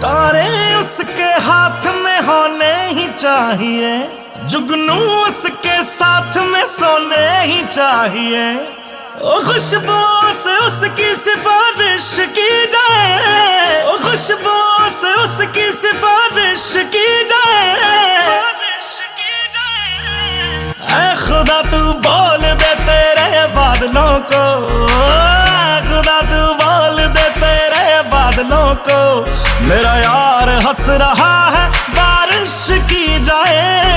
तारे उसके हाथ में होने ही चाहिए, जुगनू उसके साथ में सोने ही चाहिए। ओ खुशबू से उसकी सिफारिश की जाए, ओ खुशबू से उसकी सिफारिश की जाए। ऐ खुदा तू बोल दे तेरे बादलों को, खुदा तू बोल दे तेरे बादलों को, मेरा यार हंस रहा है बारिश की जाए।